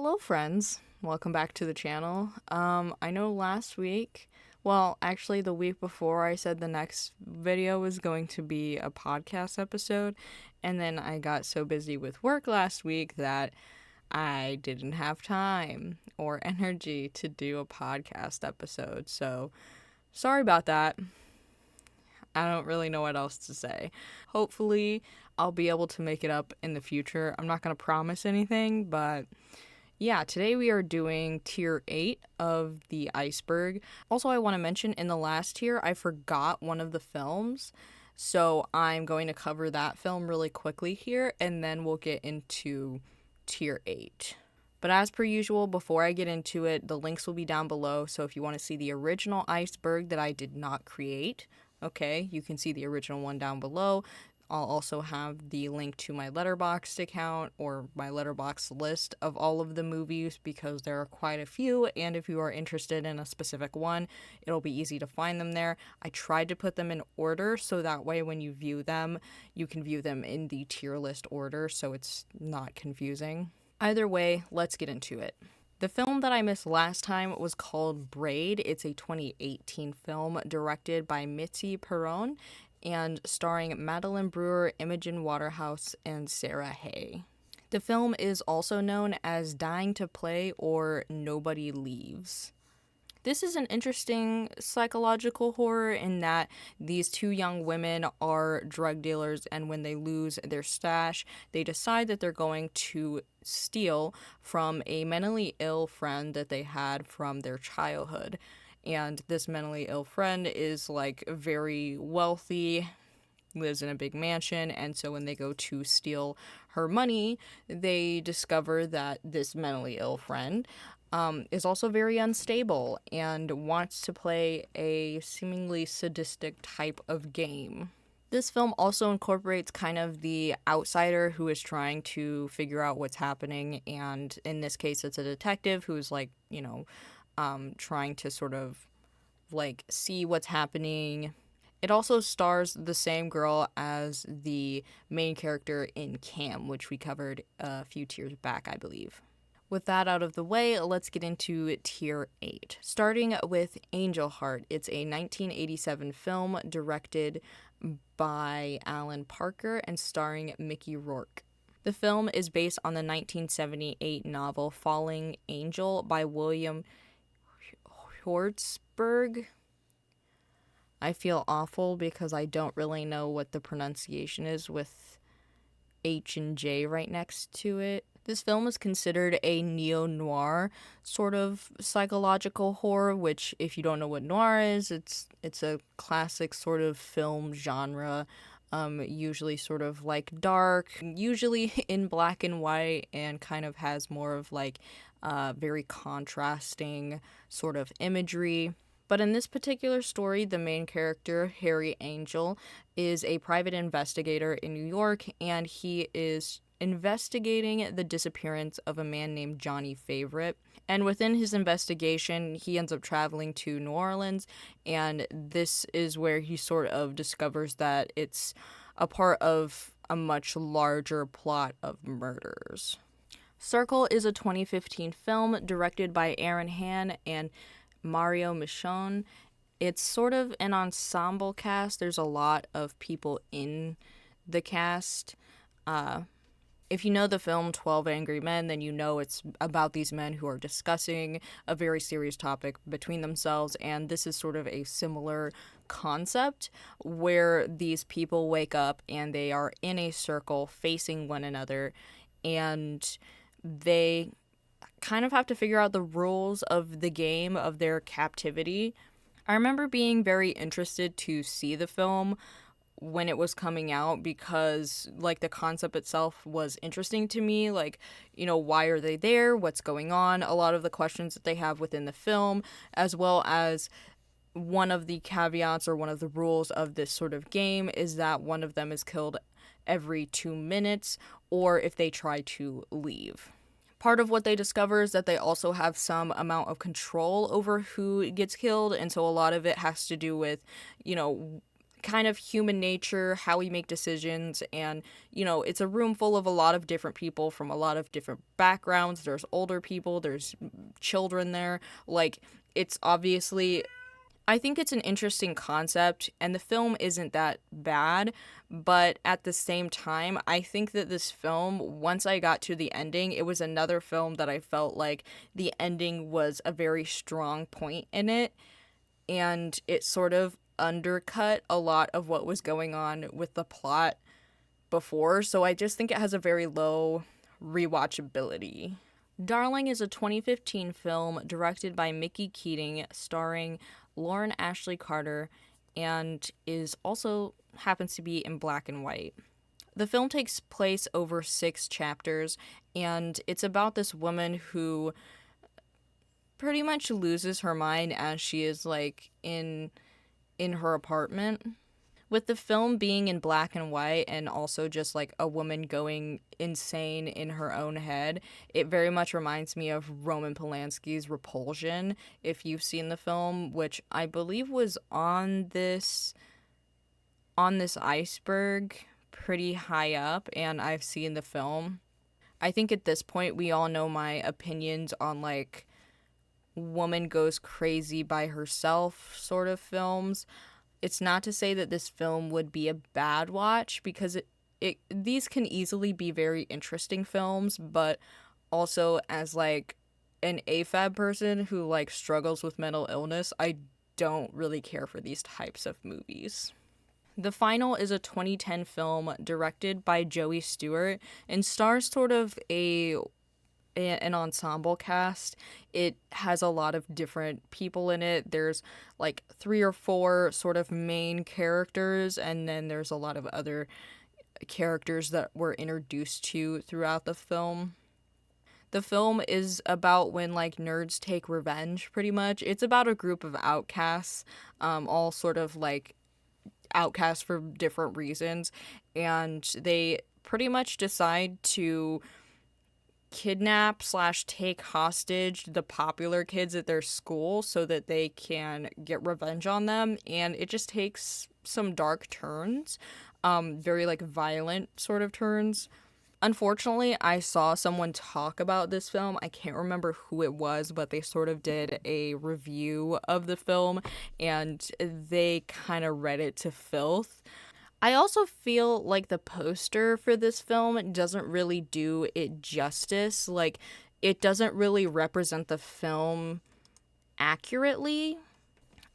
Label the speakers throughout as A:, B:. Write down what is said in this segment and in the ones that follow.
A: Hello friends, welcome back to the channel. I know last week, actually the week before, I said the next video was going to be a podcast episode, and then I got so busy with work last week that I didn't have time or energy to do a podcast episode, so sorry about that. I don't really know what else to say. Hopefully, I'll be able to make it up in the future. I'm not going to promise anything, but yeah, today we are doing tier 8 of the Iceberg. Also, I want to mention in the last tier, I forgot one of the films. So I'm going to cover that film really quickly here, and then we'll get into tier 8. But as per usual, before I get into it, the links will be down below. So if you want to see the original Iceberg that I did not create, okay, you can see the original one down below. I'll also have the link to my Letterboxd account or my Letterboxd list of all of the movies because there are quite a few, and if you are interested in a specific one, it'll be easy to find them there. I tried to put them in order so that way when you view them, you can view them in the tier list order so it's not confusing. Either way, let's get into it. The film that I missed last time was called Braid. It's a 2018 film directed by Mitzi Perron and starring Madeline Brewer, Imogen Waterhouse, and Sarah Hay. The film is also known as Dying to Play or Nobody Leaves. This is an interesting psychological horror in that these two young women are drug dealers, and when they lose their stash, they decide that they're going to steal from a mentally ill friend that they had from their childhood. And this mentally ill friend is like very wealthy, lives in a big mansion, and so when they go to steal her money, they discover that this mentally ill friend is also very unstable and wants to play a seemingly sadistic type of game. This film also incorporates kind of the outsider who is trying to figure out what's happening, and in this case it's a detective who's trying to sort of see what's happening. It also stars the same girl as the main character in Cam, which we covered a few tiers back, I believe. With that out of the way, let's get into tier 8. Starting with Angel Heart. It's a 1987 film directed by Alan Parker and starring Mickey Rourke. The film is based on the 1978 novel Falling Angel by William Horsemen. I feel awful because I don't really know what the pronunciation is with H and J right next to it. This film is considered a neo-noir sort of psychological horror, which if you don't know what noir is, it's a classic sort of film genre, usually sort of like dark, usually in black and white, and kind of has more of very contrasting sort of imagery. But in this particular story, the main character, Harry Angel, is a private investigator in New York, and he is investigating the disappearance of a man named Johnny Favorite. And within his investigation, he ends up traveling to New Orleans, and this is where he sort of discovers that it's a part of a much larger plot of murders. Circle is a 2015 film directed by Aaron Han and Mario Michon. It's sort of an ensemble cast. There's a lot of people in the cast. If you know the film 12 Angry Men, then you know it's about these men who are discussing a very serious topic between themselves, and this is sort of a similar concept where these people wake up and they are in a circle facing one another, and they kind of have to figure out the rules of the game of their captivity. I remember being very interested to see the film when it was coming out because the concept itself was interesting to me. Why are they there? What's going on? A lot of the questions that they have within the film, as well as one of the caveats or one of the rules of this sort of game is that one of them is killed every 2 minutes or if they try to leave. Part of what they discover is that they also have some amount of control over who gets killed, and so a lot of it has to do with, kind of human nature, how we make decisions, and, it's a room full of a lot of different people from a lot of different backgrounds. There's older people, there's children there. Like, it's obviously, I think it's an interesting concept, and the film isn't that bad, but at the same time, I think that this film, once I got to the ending, it was another film that I felt like the ending was a very strong point in it, and it sort of undercut a lot of what was going on with the plot before, so I just think it has a very low rewatchability. Darling is a 2015 film directed by Mickey Keating, starring Lauren Ashley Carter, and is also happens to be in black and white. The film takes place over 6 chapters, and it's about this woman who pretty much loses her mind as she is like in her apartment. With the film being in black and white and also just like a woman going insane in her own head, it very much reminds me of Roman Polanski's Repulsion, if you've seen the film, which I believe was on this iceberg pretty high up, and I've seen the film. I think at this point we all know my opinions on like woman goes crazy by herself sort of films. It's not to say that this film would be a bad watch, because these can easily be very interesting films, but also as like an AFAB person who like struggles with mental illness, I don't really care for these types of movies. The Final is a 2010 film directed by Joey Stewart and stars sort of an ensemble cast. It has a lot of different people in it. There's like 3 or 4 sort of main characters, and then there's a lot of other characters that we're introduced to throughout the film. The film is about when like nerds take revenge, pretty much. It's about a group of outcasts, all sort of like outcasts for different reasons, and they pretty much decide to kidnap / take hostage the popular kids at their school so that they can get revenge on them, and it just takes some dark turns, very like violent sort of turns. Unfortunately, I saw someone talk about this film. I can't remember who it was, but they sort of did a review of the film, and they kind of read it to filth. I also feel like the poster for this film doesn't really do it justice. Like, it doesn't really represent the film accurately.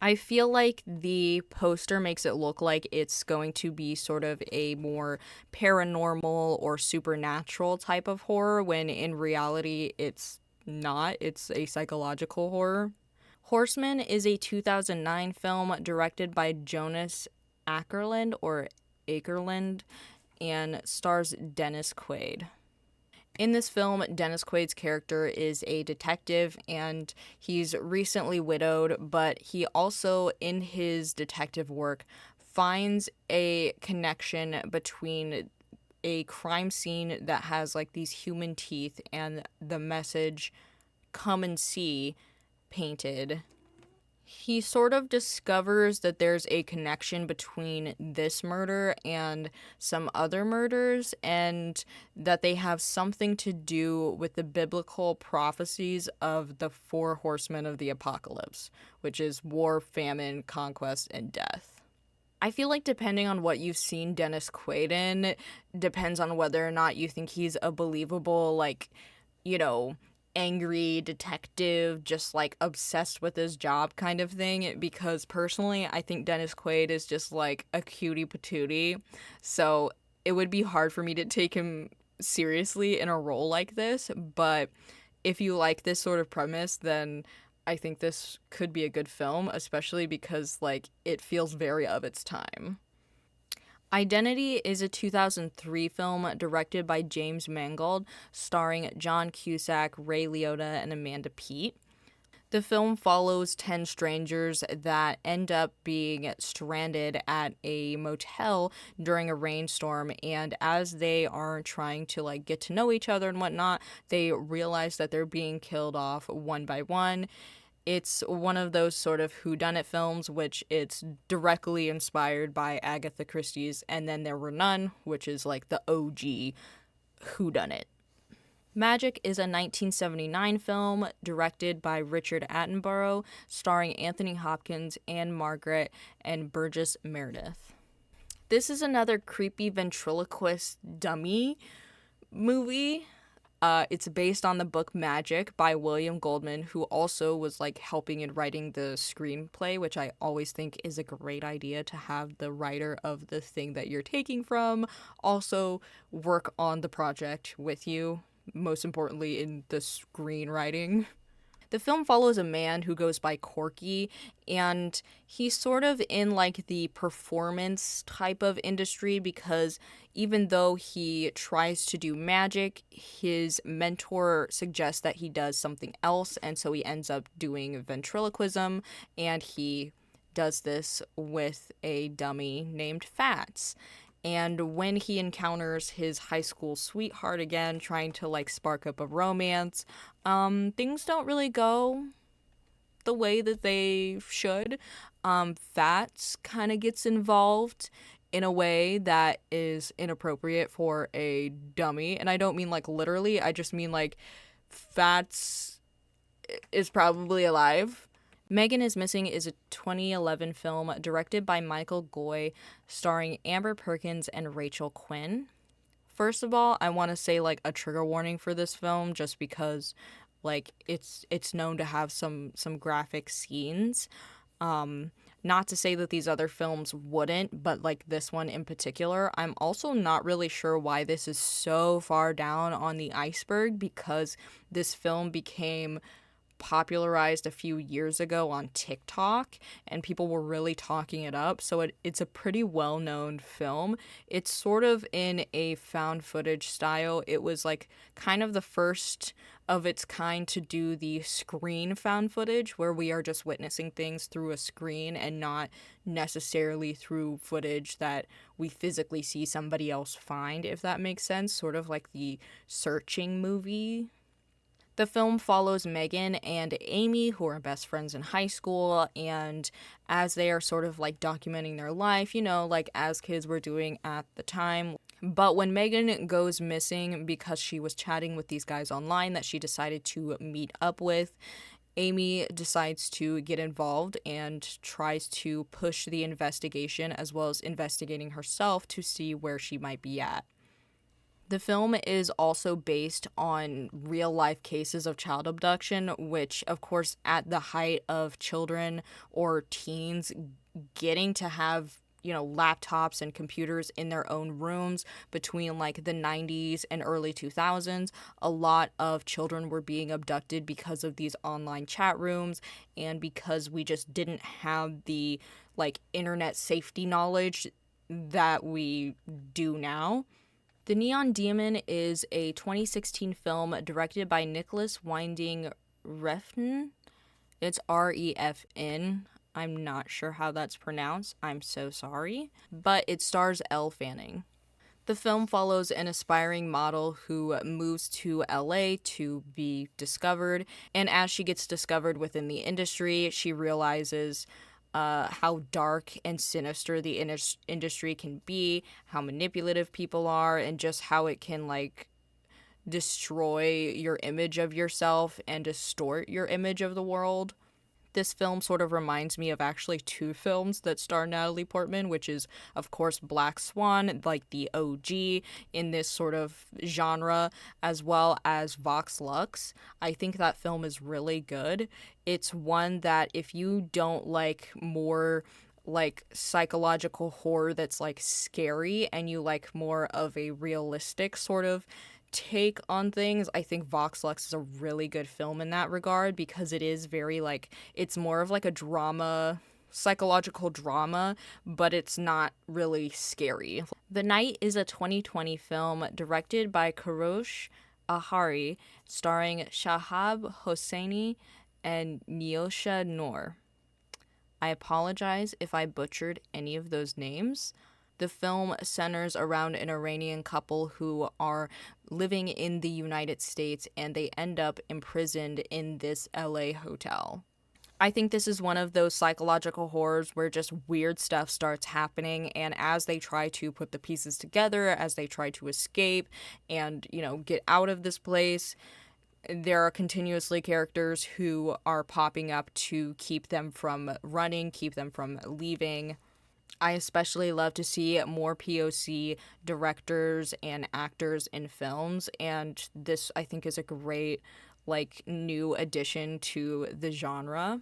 A: I feel like the poster makes it look like it's going to be sort of a more paranormal or supernatural type of horror, when in reality it's not. It's a psychological horror. Horsemen is a 2009 film directed by Jonas Akerlund and stars Dennis Quaid. In this film, Dennis Quaid's character is a detective, and he's recently widowed, but he also, in his detective work, finds a connection between a crime scene that has like these human teeth and the message "come and see" painted. He sort of discovers that there's a connection between this murder and some other murders, and that they have something to do with the biblical prophecies of the 4 horsemen of the apocalypse, which is war, famine, conquest, and death. I feel like depending on what you've seen Dennis Quaid in, depends on whether or not you think he's a believable, like, angry detective, just like obsessed with his job kind of thing, because personally I think Dennis Quaid is just like a cutie patootie, so it would be hard for me to take him seriously in a role like this. But if you like this sort of premise, then I think this could be a good film, especially because like it feels very of its time. Identity is a 2003 film directed by James Mangold, starring John Cusack, Ray Liotta, and Amanda Peet. The film follows 10 strangers that end up being stranded at a motel during a rainstorm, and as they are trying to like get to know each other and whatnot, they realize that they're being killed off one by one. It's one of those sort of whodunit films, which it's directly inspired by Agatha Christie's And Then There Were None, which is like the OG whodunit. Magic is a 1979 film directed by Richard Attenborough, starring Anthony Hopkins, Anne Margaret, and Burgess Meredith. This is another creepy ventriloquist dummy movie. It's based on the book Magic by William Goldman, who also was like helping in writing the screenplay, which I always think is a great idea to have the writer of the thing that you're taking from also work on the project with you, most importantly in the screenwriting. The film follows a man who goes by Corky, and he's sort of in like the performance type of industry because even though he tries to do magic, his mentor suggests that he does something else, and so he ends up doing ventriloquism, and he does this with a dummy named Fats. And when he encounters his high school sweetheart again, trying to like spark up a romance, things don't really go the way that they should. Fats kind of gets involved in a way that is inappropriate for a dummy. And I don't mean like literally, I just mean like Fats is probably alive. Megan is Missing is a 2011 film directed by Michael Goy, starring Amber Perkins and Rachel Quinn. First of all, I want to say like a trigger warning for this film just because like it's known to have some graphic scenes. Not to say that these other films wouldn't, but like this one in particular, I'm also not really sure why this is so far down on the iceberg because this film became popularized a few years ago on TikTok and people were really talking it up. So it's a pretty well-known film. It's sort of in a found footage style. It was like kind of the first of its kind to do the screen found footage where we are just witnessing things through a screen and not necessarily through footage that we physically see somebody else find, if that makes sense. Sort of like the Searching movie. The film follows Megan and Amy, who are best friends in high school, and as they are sort of like documenting their life, you know, like as kids were doing at the time. But when Megan goes missing because she was chatting with these guys online that she decided to meet up with, Amy decides to get involved and tries to push the investigation as well as investigating herself to see where she might be at. The film is also based on real-life cases of child abduction, which, of course, at the height of children or teens getting to have, you know, laptops and computers in their own rooms between, like, the 90s and early 2000s, a lot of children were being abducted because of these online chat rooms and because we just didn't have the, like, internet safety knowledge that we do now. The Neon Demon is a 2016 film directed by Nicholas Winding Refn. It's Refn. I'm not sure how that's pronounced. I'm so sorry. But it stars Elle Fanning. The film follows an aspiring model who moves to LA to be discovered. And as she gets discovered within the industry, she realizes how dark and sinister the industry can be, how manipulative people are, and just how it can like destroy your image of yourself and distort your image of the world. This film sort of reminds me of actually two films that star Natalie Portman, which is, of course, Black Swan, like the OG in this sort of genre, as well as Vox Lux. I think that film is really good. It's one that if you don't like more like psychological horror that's like scary and you like more of a realistic sort of take on things, I think Vox Lux is a really good film in that regard because it is very like, it's more of like a drama, psychological drama, but it's not really scary. The Night is a 2020 film directed by Kourosh Ahari, starring Shahab Hosseini and Neosha Noor. I apologize if I butchered any of those names. The film centers around an Iranian couple who are living in the United States and they end up imprisoned in this LA hotel. I think this is one of those psychological horrors where just weird stuff starts happening, and as they try to put the pieces together, as they try to escape and, get out of this place, there are continuously characters who are popping up to keep them from running, keep them from leaving. I especially love to see more POC directors and actors in films, and this I think is a great new addition to the genre.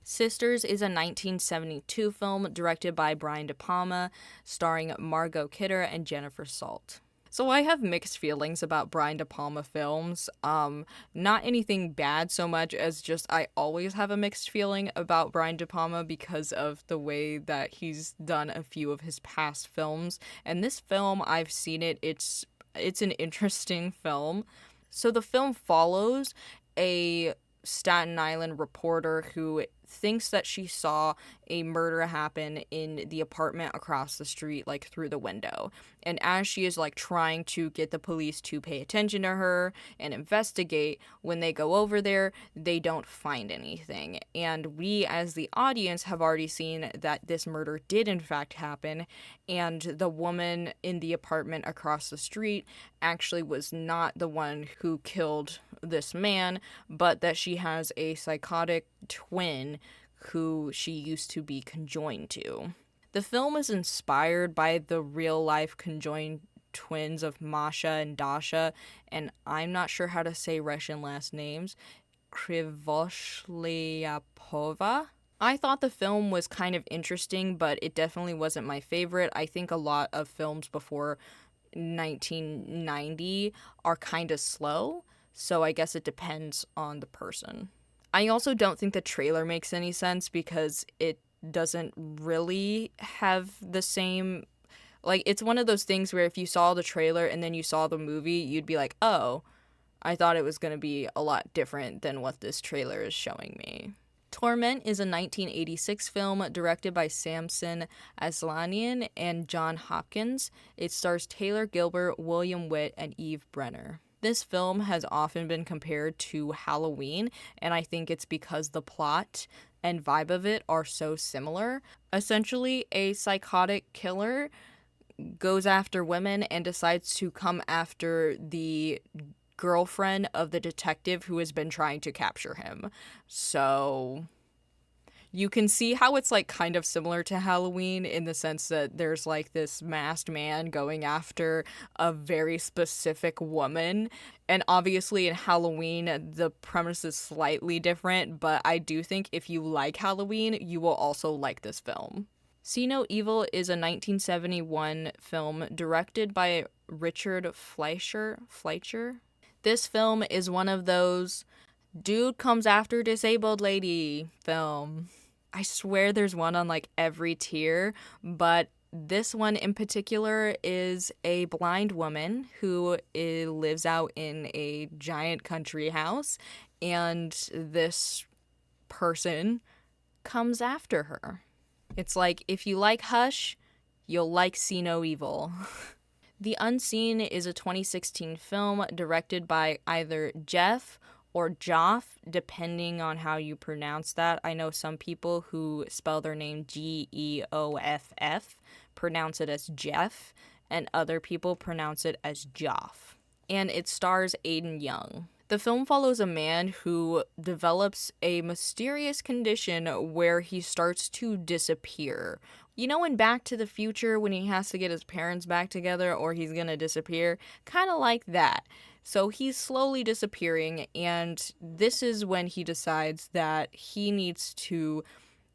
A: Sisters is a 1972 film directed by Brian De Palma, starring Margot Kidder and Jennifer Salt. So I have mixed feelings about Brian De Palma films. Not anything bad so much as just I always have a mixed feeling about Brian De Palma because of the way that he's done a few of his past films. And this film, I've seen it. It's an interesting film. So the film follows a Staten Island reporter who thinks that she saw a murder happen in the apartment across the street, through the window. And as she is trying to get the police to pay attention to her and investigate, when they go over there, they don't find anything. And we as the audience have already seen that this murder did in fact happen, and the woman in the apartment across the street actually was not the one who killed this man, but that she has a psychotic twin who she used to be conjoined to. The film is inspired by the real-life conjoined twins of Masha and Dasha, and I'm not sure how to say Russian last names, Krivoshlyapova. I thought the film was kind of interesting, but it definitely wasn't my favorite. I think a lot of films before 1990 are kind of slow, so I guess it depends on the person. I also don't think the trailer makes any sense because it doesn't really have the same... it's one of those things where if you saw the trailer and then you saw the movie, you'd be like, oh, I thought it was going to be a lot different than what this trailer is showing me. Torment is a 1986 film directed by Samson Aslanian and John Hopkins. It stars Taylor Gilbert, William Witt, and Eve Brenner. This film has often been compared to Halloween, and I think it's because the plot and vibe of it are so similar. Essentially, a psychotic killer goes after women and decides to come after the girlfriend of the detective who has been trying to capture him. So you can see how it's kind of similar to Halloween in the sense that there's this masked man going after a very specific woman. And obviously in Halloween, the premise is slightly different, but I do think if you like Halloween, you will also like this film. See No Evil is a 1971 film directed by Richard Fleischer. This film is one of those dude comes after disabled lady film. I swear there's one on every tier, but this one in particular is a blind woman who lives out in a giant country house, and this person comes after her. It's if you like Hush, you'll like See No Evil. The Unseen is a 2016 film directed by either Jeff or Joff, depending on how you pronounce that. I know some people who spell their name Geoff pronounce it as Jeff, and other people pronounce it as Joff. And it stars Aiden Young. The film follows a man who develops a mysterious condition where he starts to disappear. You know in Back to the Future when he has to get his parents back together or he's gonna disappear? Kind of like that. So he's slowly disappearing, and this is when he decides that he needs to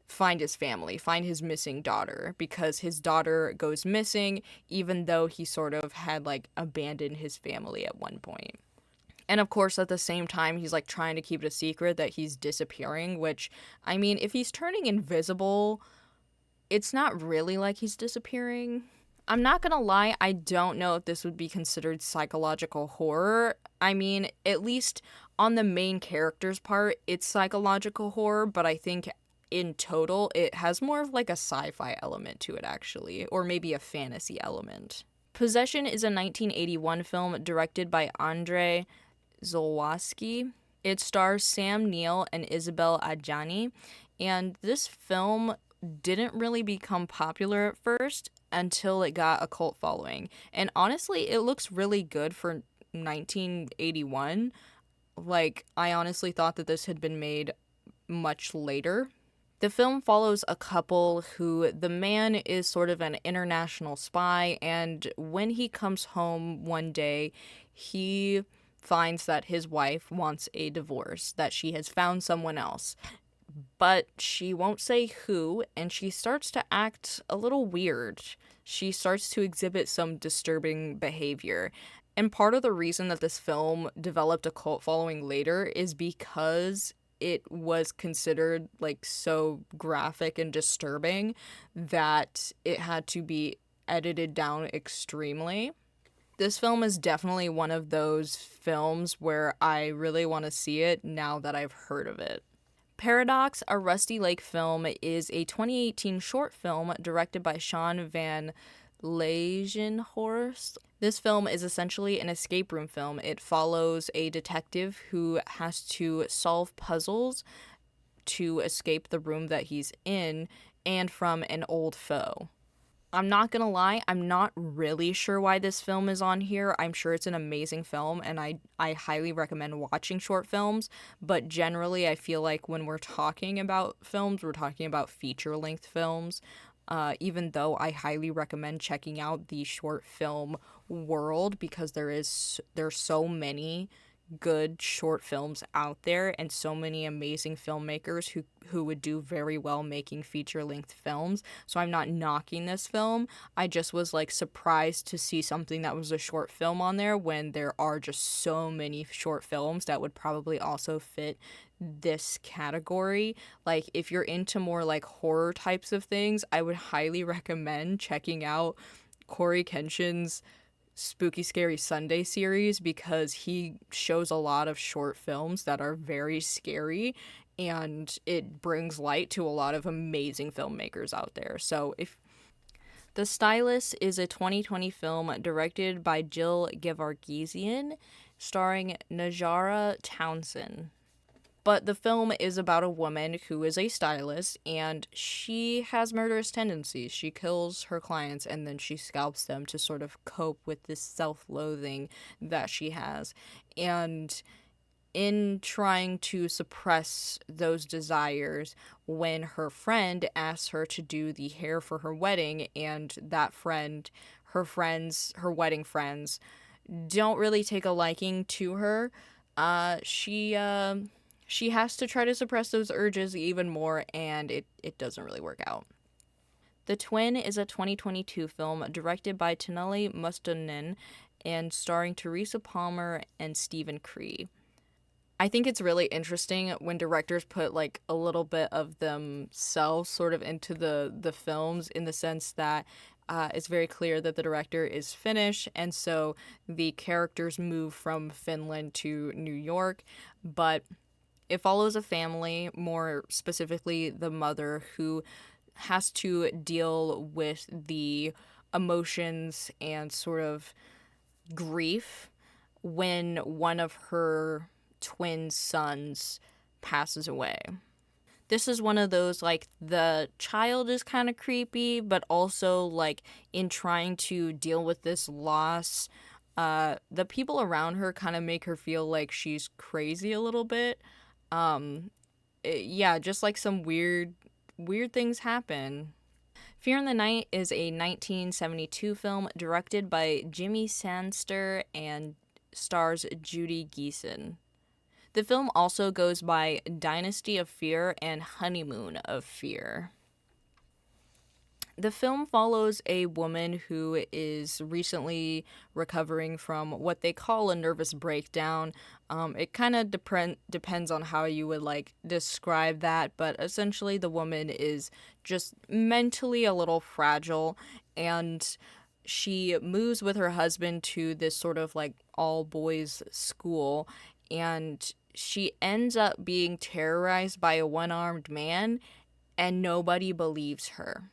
A: find his family, find his missing daughter, because his daughter goes missing even though he sort of had abandoned his family at one point. And of course, at the same time, he's trying to keep it a secret that he's disappearing, which, I mean, if he's turning invisible, it's not really like he's disappearing. I'm not gonna lie, I don't know if this would be considered psychological horror. I mean, at least on the main character's part, it's psychological horror, but I think in total, it has more of a sci-fi element to it, actually, or maybe a fantasy element. Possession is a 1981 film directed by Andrei Zolowski. It stars Sam Neill and Isabel Adjani. And this film didn't really become popular at first until it got a cult following. And honestly, it looks really good for 1981. Like, I honestly thought that this had been made much later. The film follows a couple who the man is sort of an international spy, and when he comes home one day, he finds that his wife wants a divorce, that she has found someone else. But she won't say who, and she starts to act a little weird. She starts to exhibit some disturbing behavior. And part of the reason that this film developed a cult following later is because it was considered like so graphic and disturbing that it had to be edited down extremely. This film is definitely one of those films where I really want to see it now that I've heard of it. Paradox, a Rusty Lake film, is a 2018 short film directed by Sean Van Leeuwenhorst. This film is essentially an escape room film. It follows a detective who has to solve puzzles to escape the room that he's in and from an old foe. I'm not gonna lie, I'm not really sure why this film is on here. I'm sure it's an amazing film, and I highly recommend watching short films, but generally I feel like when we're talking about films, we're talking about feature-length films, even though I highly recommend checking out the short film world because there's so many good short films out there and so many amazing filmmakers who would do very well making feature-length films. So I'm not knocking this film. I just was like surprised to see something that was a short film on there when there are just so many short films that would probably also fit this category. Like if you're into more like horror types of things, I would highly recommend checking out Corey Kenshin's Spooky Scary Sunday series because he shows a lot of short films that are very scary and it brings light to a lot of amazing filmmakers out there. So if The Stylist is a 2020 film directed by Jill Gevargizian, starring Najara Townsend. But the film is about a woman who is a stylist and she has murderous tendencies. She kills her clients and then she scalps them to sort of cope with this self loathing that she has. And in trying to suppress those desires, when her friend asks her to do the hair for her wedding, and that friend, her wedding friends, don't really take a liking to her, she has to try to suppress those urges even more, and it doesn't really work out. The Twin is a 2022 film directed by Taneli Mustonen and starring Teresa Palmer and Stephen Cree. I think it's really interesting when directors put like a little bit of themselves sort of into the films, in the sense that it's very clear that the director is Finnish, and so the characters move from Finland to New York, but it follows a family, more specifically the mother, who has to deal with the emotions and sort of grief when one of her twin sons passes away. This is one of those, like, the child is kind of creepy, but also, like, in trying to deal with this loss, the people around her kind of make her feel like she's crazy a little bit. Yeah, just like some weird things happen. Fear in the Night is a 1972 film directed by Jimmy Sandster and stars Judy Geeson. The film also goes by Dynasty of Fear and Honeymoon of Fear. The film follows a woman who is recently recovering from what they call a nervous breakdown. It kind of depends on how you would like describe that, but essentially the woman is just mentally a little fragile, and she moves with her husband to this sort of like all boys school, and she ends up being terrorized by a one-armed man, and nobody believes her.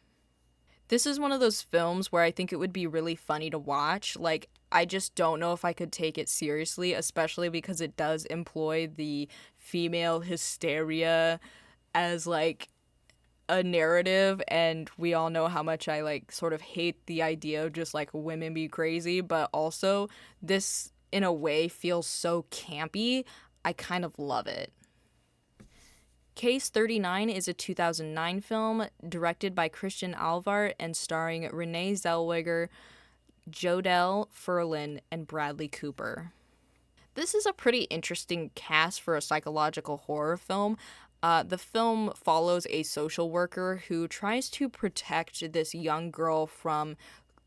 A: This is one of those films where I think it would be really funny to watch. Like, I just don't know if I could take it seriously, especially because it does employ the female hysteria as, like, a narrative, and we all know how much I like sort of hate the idea of just like women be crazy, but also this in a way feels so campy. I kind of love it. Case 39 is a 2009 film directed by Christian Alvar and starring Renee Zellweger, Jodelle Ferland, and Bradley Cooper. This is a pretty interesting cast for a psychological horror film. The film follows a social worker who tries to protect this young girl from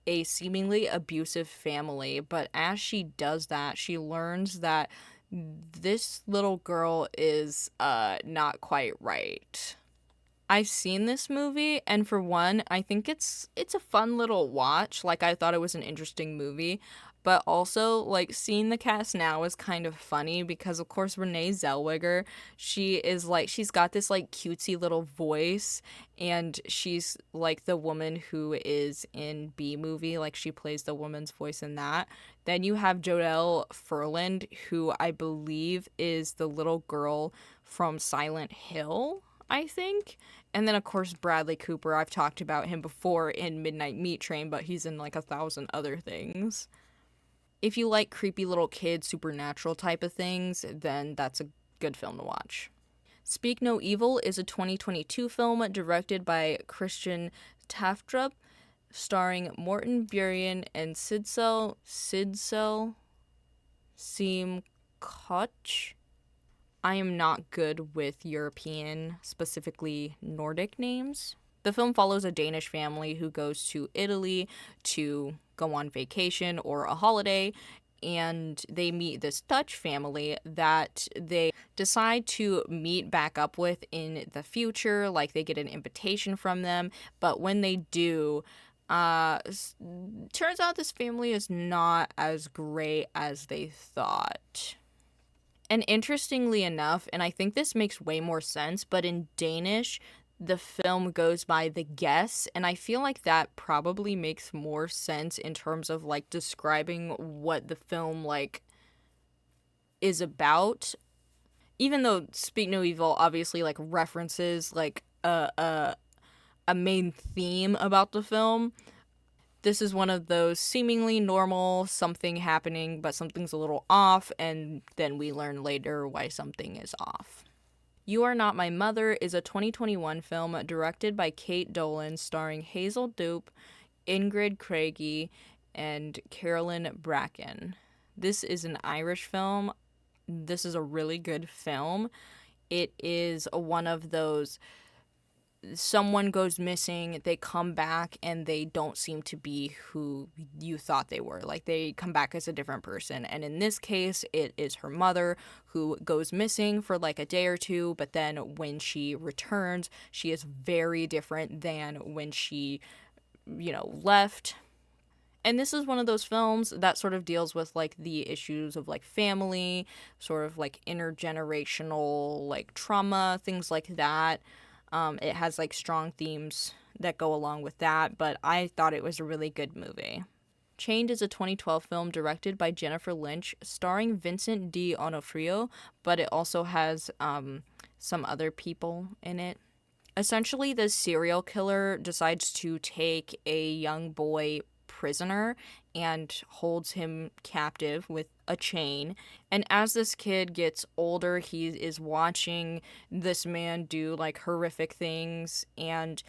A: a seemingly abusive family, but as she does that, she learns that this little girl is not quite right. I've seen this movie, and for one, I think it's a fun little watch. Like, I thought it was an interesting movie, but also like seeing the cast now is kind of funny because of course Renee Zellweger, she's got this like cutesy little voice, and she's like the woman who is in B Movie, like she plays the woman's voice in that. Then you have Jodelle Ferland, who I believe is the little girl from Silent Hill, I think. And then, of course, Bradley Cooper. I've talked about him before in Midnight Meat Train, but he's in like 1,000 other things. If you like creepy little kids, supernatural type of things, then that's a good film to watch. Speak No Evil is a 2022 film directed by Christian Taftrup, starring Morten Burian and Sidsel Seem Koch. I am not good with European, specifically Nordic names. The film follows a Danish family who goes to Italy to go on vacation or a holiday, and they meet this Dutch family that they decide to meet back up with in the future. Like, they get an invitation from them, but when they do, turns out this family is not as great as they thought. And interestingly enough, and I think this makes way more sense, but in Danish, the film goes by The Guess, and I feel like that probably makes more sense in terms of like describing what the film like is about. Even though Speak No Evil obviously like references like a main theme about the film, this is one of those seemingly normal, something happening, but something's a little off, and then we learn later why something is off. You Are Not My Mother is a 2021 film directed by Kate Dolan, starring Hazel Dupe, Ingrid Craigie, and Carolyn Bracken. This is an Irish film. This is a really good film. It is one of those, someone goes missing, they come back, and they don't seem to be who you thought they were. Like, they come back as a different person. And in this case, it is her mother who goes missing for like a day or two, but then when she returns, she is very different than when she, left. And this is one of those films that sort of deals with like the issues of like family, sort of like intergenerational like trauma, things like that. It has like strong themes that go along with that, but I thought it was a really good movie. Chained is a 2012 film directed by Jennifer Lynch, starring Vincent D'Onofrio, but it also has some other people in it. Essentially, the serial killer decides to take a young boy prisoner and holds him captive with a chain. And as this kid gets older, he is watching this man do like horrific things, and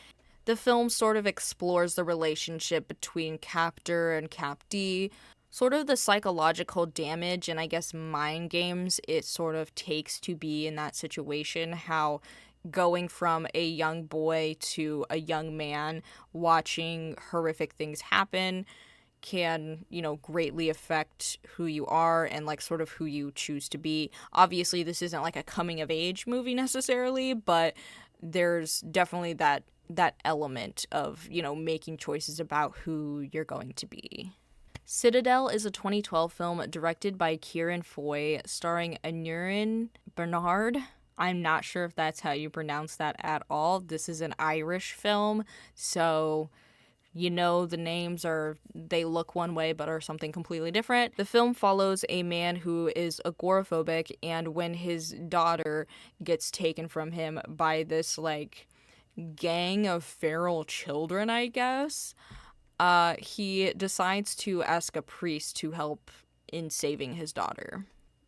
A: the film sort of explores the relationship between captor and captee, sort of the psychological damage and I guess mind games it sort of takes to be in that situation, how going from a young boy to a young man watching horrific things happen can, greatly affect who you are and like sort of who you choose to be. Obviously, this isn't like a coming of age movie necessarily, but there's definitely that element of, making choices about who you're going to be. Citadel is a 2012 film directed by Kieran Foy, starring Aneurin Bernard. I'm not sure if that's how you pronounce that at all. This is an Irish film, so the names they look one way but are something completely different. The film follows a man who is agoraphobic, and when his daughter gets taken from him by this like gang of feral children, I guess. He decides to ask a priest to help in saving his daughter.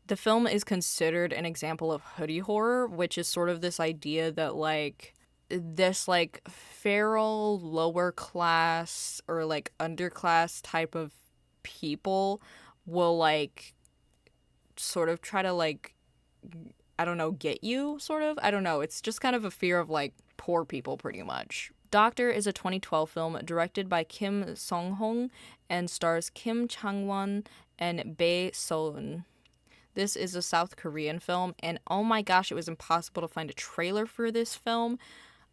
A: The film is considered an example of hoodie horror, which is sort of this idea that, like, this, like, feral, lower class, or, like, underclass type of people will, like, sort of try to, like, I don't know, get you, sort of? I don't know. It's just kind of a fear of, like, poor people, pretty much. Doctor is a 2012 film directed by Kim Song-hong and stars Kim Chang-won and Bae So-eun. This is a South Korean film, and oh my gosh, it was impossible to find a trailer for this film.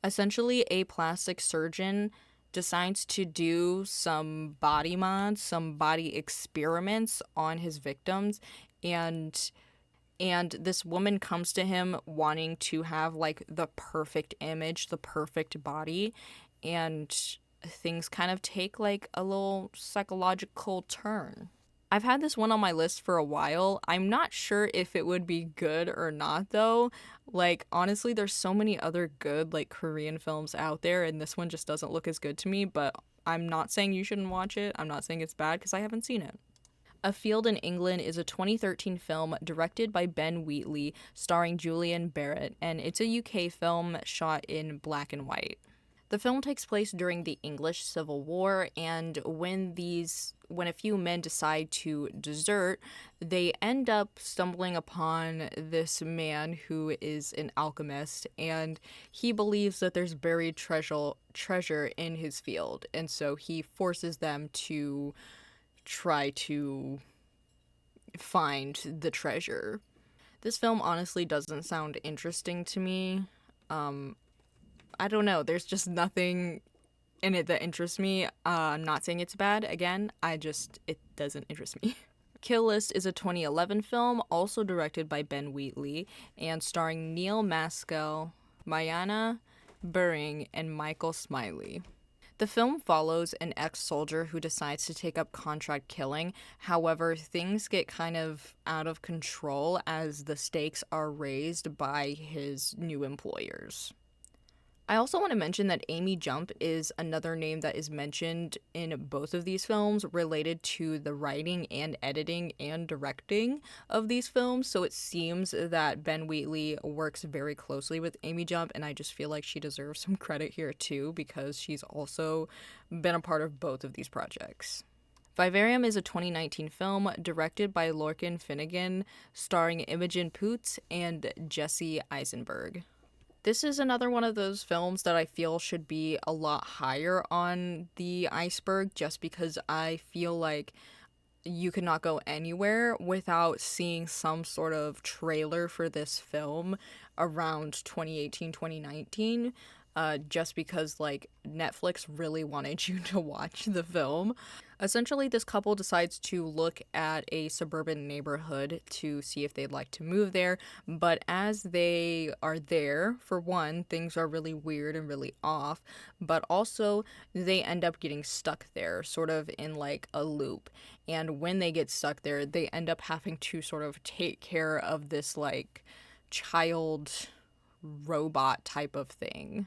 A: Essentially, a plastic surgeon decides to do some body mods, some body experiments on his victims, and this woman comes to him wanting to have, like, the perfect image, the perfect body, and things kind of take, like, a little psychological turn. I've had this one on my list for a while. I'm not sure if it would be good or not, though. Like, honestly, there's so many other good, like, Korean films out there, and this one just doesn't look as good to me, but I'm not saying you shouldn't watch it. I'm not saying it's bad, because I haven't seen it. A Field in England is a 2013 film directed by Ben Wheatley, starring Julian Barrett, and it's a UK film shot in black and white. The film takes place during the English Civil War, and when a few men decide to desert, they end up stumbling upon this man who is an alchemist, and he believes that there's buried treasure in his field, and so he forces them to try to find the treasure. This film honestly doesn't sound interesting to me. I don't know. There's just nothing in it that interests me. I'm not saying it's bad. Again, it doesn't interest me. Kill List is a 2011 film, also directed by Ben Wheatley, and starring Neil Maskell, Mayana Buring, and Michael Smiley. The film follows an ex-soldier who decides to take up contract killing. However, things get kind of out of control as the stakes are raised by his new employers. I also want to mention that Amy Jump is another name that is mentioned in both of these films related to the writing and editing and directing of these films. So it seems that Ben Wheatley works very closely with Amy Jump, and I just feel like she deserves some credit here too, because she's also been a part of both of these projects. Vivarium is a 2019 film directed by Lorcan Finnegan, starring Imogen Poots and Jesse Eisenberg. This is another one of those films that I feel should be a lot higher on the Iceberg, just because I feel like you could not go anywhere without seeing some sort of trailer for this film around 2018, 2019. Just because, like, Netflix really wanted you to watch the film. Essentially, this couple decides to look at a suburban neighborhood to see if they'd like to move there, but as they are there, for one, things are really weird and really off, but also they end up getting stuck there, sort of in, like, a loop. And when they get stuck there, they end up having to sort of take care of this, like, child robot type of thing.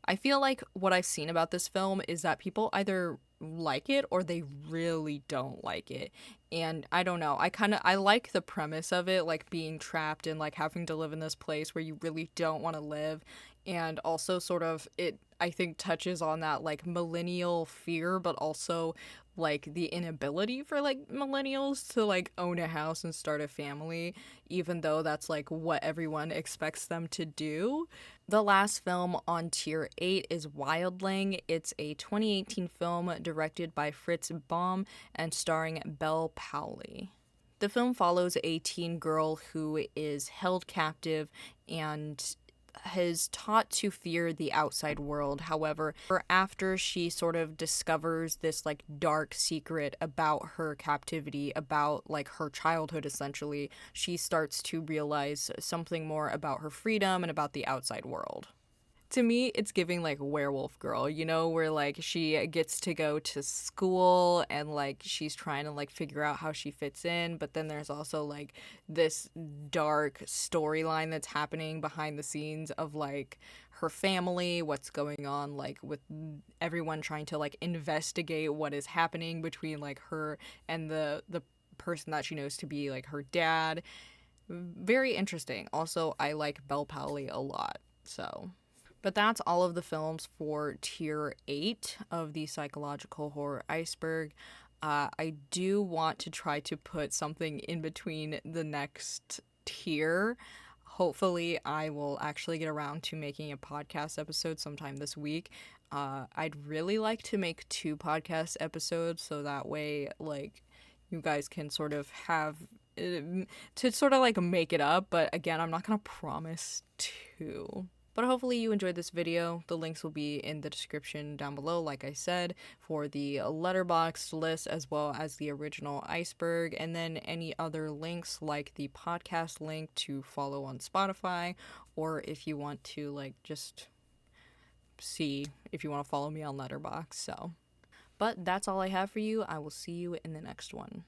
A: I feel like what I've seen about this film is that people either like it or they really don't like it. And I don't know. I like the premise of it, like being trapped and like having to live in this place where you really don't want to live. And also sort of it, I think, touches on that like millennial fear, but also like the inability for like millennials to like own a house and start a family, even though that's like what everyone expects them to do. The last film on tier 8 is Wildling. It's a 2018 film directed by Fritz Baum and starring Belle Powley. The film follows a teen girl who is held captive and is taught to fear the outside world. However, after she sort of discovers this like dark secret about her captivity, about like her childhood essentially, she starts to realize something more about her freedom and about the outside world. To me, it's giving like Werewolf Girl, you know, where like she gets to go to school and like she's trying to like figure out how she fits in, but then there's also like this dark storyline that's happening behind the scenes of like her family, what's going on like with everyone trying to like investigate what is happening between like her and the person that she knows to be like her dad. Very interesting. Also, I like Belle Powley a lot. So, but that's all of the films for tier 8 of the psychological horror Iceberg. I do want to try to put something in between the next tier. Hopefully, I will actually get around to making a podcast episode sometime this week. I'd really like to make 2 podcast episodes so that way, like, you guys can sort of have to sort of like make it up. But again, I'm not gonna promise to. But hopefully you enjoyed this video. The links will be in the description down below, like I said, for the letterboxd list as well as the original Iceberg, and then any other links like the podcast link to follow on Spotify, or if you want to like just see if you want to follow me on Letterboxd. So, but that's all I have for you. I will see you in the next one.